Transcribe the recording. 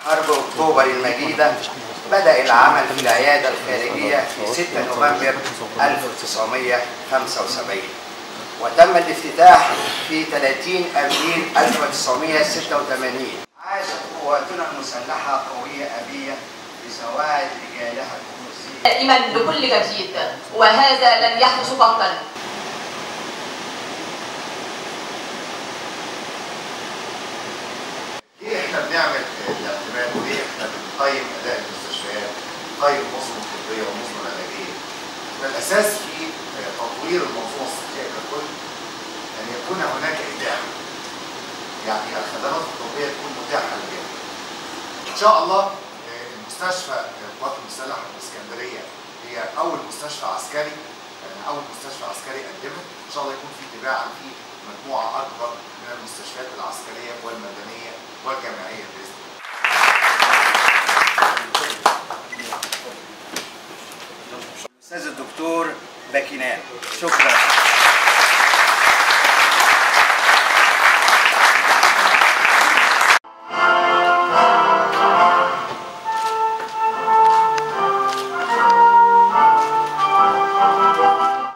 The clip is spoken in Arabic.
حرب أكتوبر المجيدة بدأ العمل في العيادة الخارجية في 6 نوفمبر 1975 وتم الافتتاح في 30 أبريل 1986. عاشت قواتنا المسلحة قوية أبية بسواعد رجالها القدسية دائما بكل جديد، وهذا لن يحدث قهرا. ليه احنا بنعمل الاعتماد وليه احنا بنقيم اداء المستشفيات، نقيم النظم الطبيه والنظم العلاجيه؟ الاساس في تطوير المنظومه الصحيه ككل ان يكون هناك اتاحه، يعني الخدمات الطبيه تكون متاحه للجميع. ان شاء الله مستشفى القوات المسلحه بالاسكندريه هي اول مستشفى عسكري، اول مستشفى عسكري قدمت، ان شاء الله يكون في تباعا في مجموعه اكبر من المستشفيات العسكريه والمدنيه والجامعيه باذن الله. الأستاذ الدكتور باكينان، شكرا.